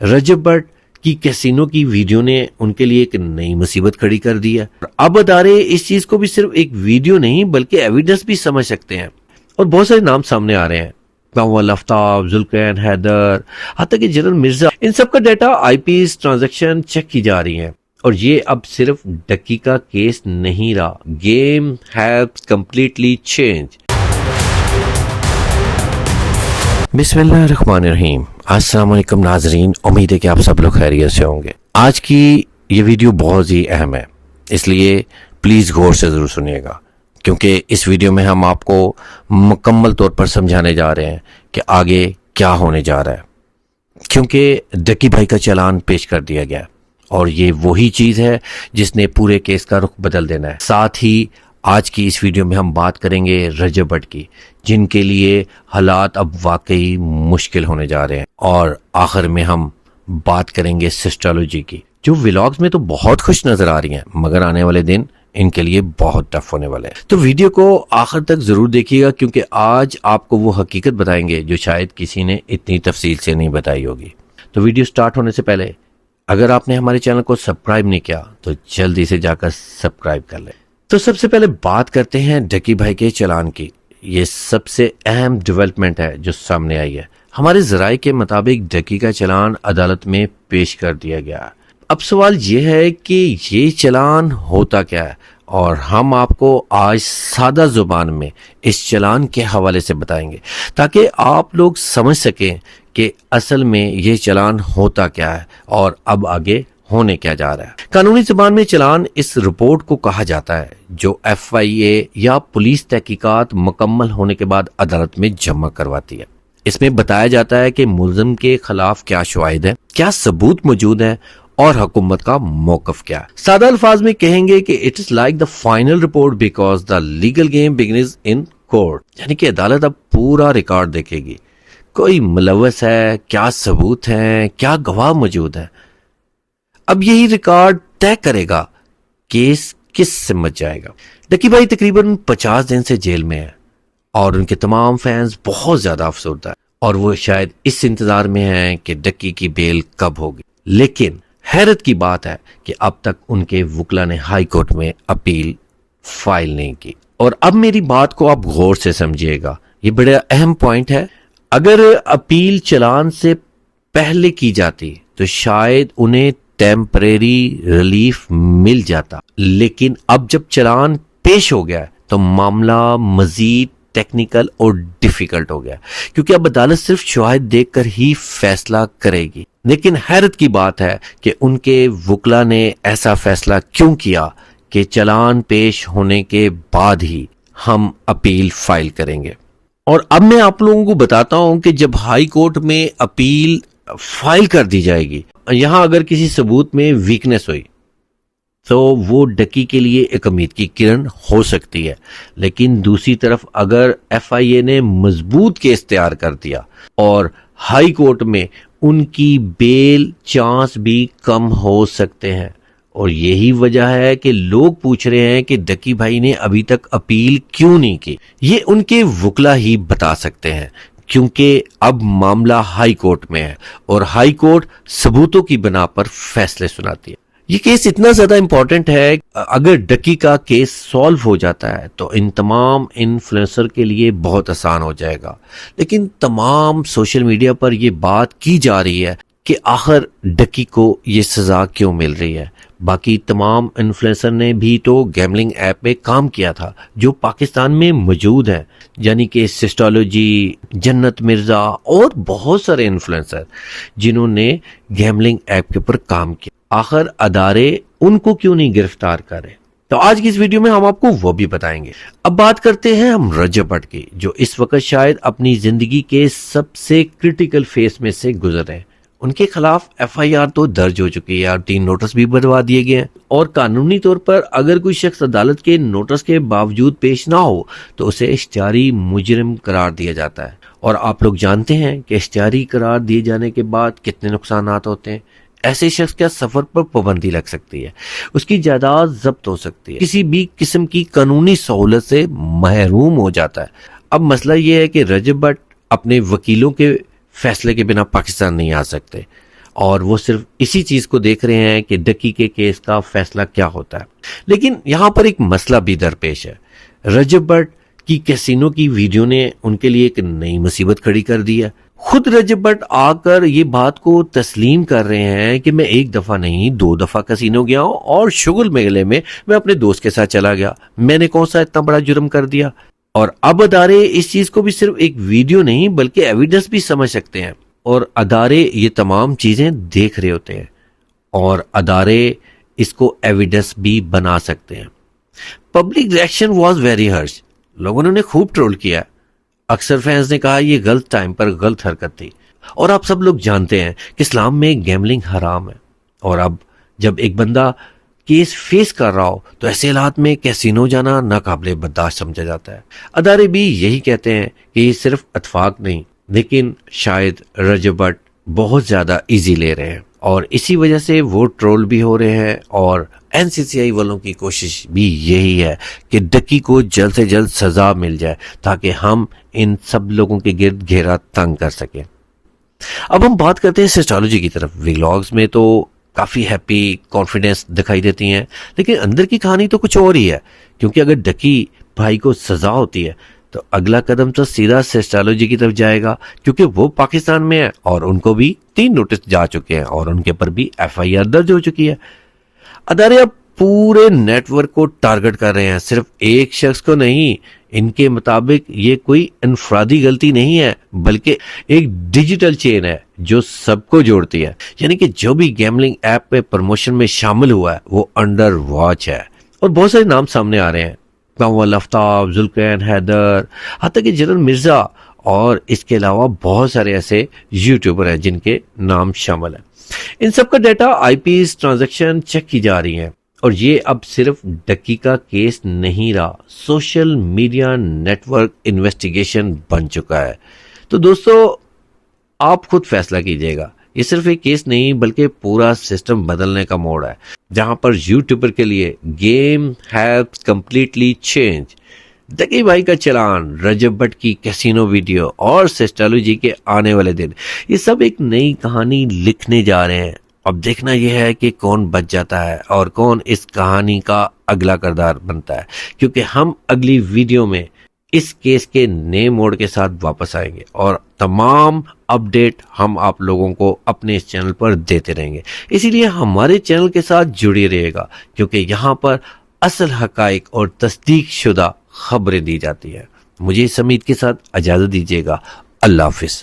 رجب but کی casino کی video نے ان کے لیے ایک نئی مصیبت کھڑی کر دی ہے. اب ادارے اس چیز کو بھی صرف ایک ویڈیو نہیں بلکہ ایویڈنس بھی سمجھ سکتے ہیں اور بہت سارے نام سامنے آ رہے ہیں. کنول آفتاب، ذوالقرنین حیدر، حتیٰ کہ جنرل مرزا، ان سب کا data I P S transaction check کی جا رہی ہیں. اور یہ اب صرف ڈکی کا کیس نہیں رہا. Game has completely change. بسم اللہ الرحمن الرحیم. السلام علیکم ناظرین، امید ہے کہ آپ سب لوگ خیریت سے ہوں گے. آج کی یہ ویڈیو بہت ہی اہم ہے، اس لیے پلیز غور سے ضرور سنیے گا، کیونکہ اس ویڈیو میں ہم آپ کو مکمل طور پر سمجھانے جا رہے ہیں کہ آگے کیا ہونے جا رہا ہے. کیونکہ ڈکی بھائی کا چالان پیش کر دیا گیا اور یہ وہی چیز ہے جس نے پورے کیس کا رخ بدل دینا ہے. ساتھ ہی آج کی اس ویڈیو میں ہم بات کریں گے رجب بٹ کی، جن کے لیے حالات اب واقعی مشکل ہونے جا رہے ہیں. اور آخر میں ہم بات کریں گے سسٹالوجی کی، جو ولاگز میں تو بہت خوش نظر آ رہی ہیں مگر آنے والے دن ان کے لیے بہت ٹف ہونے والے ہیں. تو ویڈیو کو آخر تک ضرور دیکھیے گا، کیونکہ آج آپ کو وہ حقیقت بتائیں گے جو شاید کسی نے اتنی تفصیل سے نہیں بتائی ہوگی. تو ویڈیو سٹارٹ ہونے سے پہلے اگر آپ نے ہمارے چینل کو سبسکرائب نہیں کیا تو جلدی سے جا کر سبسکرائب کر لیں. تو سب سے پہلے بات کرتے ہیں ڈکی بھائی کے چالان کی. یہ سب سے اہم ڈیولپمنٹ ہے جو سامنے آئی ہے. ہمارے ذرائع کے مطابق ڈکی کا چالان عدالت میں پیش کر دیا گیا. اب سوال یہ ہے کہ یہ چالان ہوتا کیا ہے، اور ہم آپ کو آج سادہ زبان میں اس چالان کے حوالے سے بتائیں گے تاکہ آپ لوگ سمجھ سکیں کہ اصل میں یہ چالان ہوتا کیا ہے اور اب آگے ہونے کیا جا رہا ہے. قانونی زبان میں چالان اس رپورٹ کو کہا جاتا ہے جو ایف آئی اے یا پولیس تحقیقات مکمل ہونے کے بعد عدالت میں جمع کرواتی ہے. اس میں بتایا جاتا ہے کہ ملزم کے خلاف کیا شواہد ہے، کیا ثبوت موجود ہے اور حکومت کا موقف کیا ہے. سادہ الفاظ میں کہیں گے کہ it is like the final report because the legal game begins in court. یعنی کہ عدالت اب پورا ریکارڈ دیکھے گی، کوئی ملوث ہے، کیا ثبوت ہے، کیا گواہ موجود ہے. اب یہی ریکارڈ طے کرے گا کیس کس سے مچ جائے گا. ڈکی بھائی تقریباً 50 دن سے جیل میں ہے اور ان کے تمام فینز بہت زیادہ افسردہ ہیں اور وہ شاید اس انتظار میں ہیں کہ ڈکی کی بیل کب ہوگی. لیکن حیرت کی بات ہے کہ اب تک ان کے وکلا نے ہائی کورٹ میں اپیل فائل نہیں کی. اور اب میری بات کو آپ غور سے سمجھیے گا، یہ بڑا اہم پوائنٹ ہے. اگر اپیل چالان سے پہلے کی جاتی تو شاید انہیں ٹیمپریری ریلیف مل جاتا، لیکن اب جب چالان پیش ہو گیا تو معاملہ مزید ٹیکنیکل اور ڈیفیکلٹ ہو گیا، کیونکہ اب عدالت صرف شواہد دیکھ کر ہی فیصلہ کرے گی. لیکن حیرت کی بات ہے کہ ان کے وکلا نے ایسا فیصلہ کیوں کیا کہ چالان پیش ہونے کے بعد ہی ہم اپیل فائل کریں گے. اور اب میں آپ لوگوں کو بتاتا ہوں کہ جب ہائی کورٹ میں اپیل فائل کر دی جائے گی، یہاں اگر کسی ثبوت میں ویکنس ہوئی تو وہ ڈکی کے لیے ایک امید کی کرن ہو سکتی ہے. لیکن دوسری طرف اگر ایف آئی اے نے مضبوط کیس تیار کر دیا اور ہائی کورٹ میں ان کی بیل چانس بھی کم ہو سکتے ہیں. اور یہی وجہ ہے کہ لوگ پوچھ رہے ہیں کہ ڈکی بھائی نے ابھی تک اپیل کیوں نہیں کی. یہ ان کے وکلا ہی بتا سکتے ہیں، کیونکہ اب معاملہ ہائی کورٹ میں ہے اور ہائی کورٹ ثبوتوں کی بنا پر فیصلے سناتی ہے. یہ کیس اتنا زیادہ امپورٹنٹ ہے، اگر ڈکی کا کیس سالو ہو جاتا ہے تو ان تمام انفلوئنسر کے لیے بہت آسان ہو جائے گا. لیکن تمام سوشل میڈیا پر یہ بات کی جا رہی ہے کہ آخر ڈکی کو یہ سزا کیوں مل رہی ہے. باقی تمام انفلوئنسر نے بھی تو گیملنگ ایپ پہ کام کیا تھا جو پاکستان میں موجود ہیں، یعنی کہ سسٹالوجی، جنت مرزا اور بہت سارے انفلوئنسر جنہوں نے گیملنگ ایپ کے اوپر کام کیا. آخر ادارے ان کو کیوں نہیں گرفتار کر رہے؟ تو آج کی اس ویڈیو میں ہم آپ کو وہ بھی بتائیں گے. اب بات کرتے ہیں ہم رجب بٹ کی، جو اس وقت شاید اپنی زندگی کے سب سے کرٹیکل فیس میں سے گزر رہے ہیں. ان کے خلاف ایف آئی آر تو درج ہو چکی ہے اور 3 نوٹس بھی بڑھوا دیے گئے ہیں. اور قانونی طور پر اگر کوئی شخص عدالت کے نوٹس کے باوجود پیش نہ ہو تو اسے اشتہاری مجرم قرار دیا جاتا ہے. اور آپ لوگ جانتے ہیں کہ اشتہاری قرار دیے جانے کے بعد کتنے نقصانات ہوتے ہیں. ایسے شخص کا سفر پر پابندی لگ سکتی ہے، اس کی جائیداد ضبط ہو سکتی ہے، کسی بھی قسم کی قانونی سہولت سے محروم ہو جاتا ہے. اب مسئلہ یہ ہے کہ رجب بٹ اپنے وکیلوں کے فیصلے کے بنا پاکستان نہیں آ سکتے اور وہ صرف اسی چیز کو دیکھ رہے ہیں کہ ڈکی کے کیس کا فیصلہ کیا ہوتا ہے. لیکن یہاں پر ایک مسئلہ بھی درپیش ہے. رجب بٹ کی کیسینو کی ویڈیو نے ان کے لیے ایک نئی مصیبت کھڑی کر دی ہے. خود رجب بٹ آ کر یہ بات کو تسلیم کر رہے ہیں کہ میں ایک دفعہ نہیں 2 دفعہ کسینو گیا ہوں اور شغل میلے میں میں اپنے دوست کے ساتھ چلا گیا. میں نے کون سا اتنا بڑا جرم کر دیا؟ اور اب ادارے اس چیز کو بھی صرف ایک ویڈیو نہیں بلکہ ایویڈنس بھی سمجھ سکتے ہیں، اور ادارے یہ تمام چیزیں دیکھ رہے ہوتے ہیں اور ادارے اس کو ایویڈنس بھی بنا سکتے ہیں. Public reaction was very Harsh. لوگوں نے خوب ٹرول کیا. اکثر فینس نے کہا یہ غلط ٹائم پر غلط حرکت تھی. اور آپ سب لوگ جانتے ہیں کہ اسلام میں گیملنگ حرام ہے، اور اب جب ایک بندہ کیس فیس کر رہا ہو تو ایسے حالات میں کیسینو جانا ناقابل برداشت سمجھا جاتا ہے. ادارے بھی یہی کہتے ہیں کہ یہ صرف اتفاق نہیں، لیکن شاید رجب بٹ بہت زیادہ ایزی لے رہے ہیں اور اسی وجہ سے وہ ٹرول بھی ہو رہے ہیں. اور NCCI والوں کی کوشش بھی یہی ہے کہ ڈکی کو جلد سے جلد سزا مل جائے تاکہ ہم ان سب لوگوں کے گرد گھیرا تنگ کر سکیں. اب ہم بات کرتے ہیں سسٹالوجی کی طرف. ویلاگز میں تو کافی ہیپی کانفیڈنس دکھائی دیتی ہیں، لیکن اندر کی کہانی تو کچھ اور ہی ہے. کیونکہ اگر ڈکی بھائی کو سزا ہوتی ہے تو اگلا قدم تو سیدھا سسٹالوجی کی طرف جائے گا، کیونکہ وہ پاکستان میں ہے اور ان کو بھی 3 نوٹس جا چکے ہیں اور ان کے پر بھی FIR درج ہو چکی ہے. ادارے اب پورے نیٹ ورک کو ٹارگٹ کر رہے ہیں، صرف ایک شخص کو نہیں. ان کے مطابق یہ کوئی انفرادی غلطی نہیں ہے بلکہ ایک ڈیجیٹل چین ہے جو سب کو جوڑتی ہے. یعنی کہ جو بھی گیملنگ ایپ پہ پروموشن میں شامل ہوا ہے وہ انڈر واچ ہے. اور بہت سارے نام سامنے آ رہے ہیں، کنول آفتاب، ذوالقرنین حیدر، حتیٰ کہ جنرل مرزا، اور اس کے علاوہ بہت سارے ایسے یوٹیوبر ہیں جن کے نام شامل ہیں. ان سب کا ڈیٹا IPs ٹرانزیکشن چیک کی جا رہی ہیں. اور یہ اب صرف ڈکی کا کیس نہیں رہا، social media network investigation بن چکا ہے. تو دوستو آپ خود فیصلہ کیجئے گا. یہ صرف ایک کیس نہیں بلکہ پورا سسٹم بدلنے کا موڑ ہے، جہاں پر یوٹیوبر کے لیے گیم ہیز کمپلیٹلی چینج. ڈکی بھائی کا چلان، رجب بٹ کی کیسینو ویڈیو اور سسٹالوجی کے آنے والے دن، یہ سب ایک نئی کہانی لکھنے جا رہے ہیں. اب دیکھنا یہ ہے کہ کون بچ جاتا ہے اور کون اس کہانی کا اگلا کردار بنتا ہے، کیونکہ ہم اگلی ویڈیو میں اس کیس کے نئے موڑ کے ساتھ واپس آئیں گے اور تمام اپڈیٹ ہم آپ لوگوں کو اپنے اس چینل پر دیتے رہیں گے. اسی لیے ہمارے چینل کے ساتھ جڑے رہے گا، کیونکہ یہاں پر اصل حقائق اور تصدیق شدہ خبریں دی جاتی ہیں. مجھے اس امید کے ساتھ اجازت دیجیے گا. اللہ حافظ.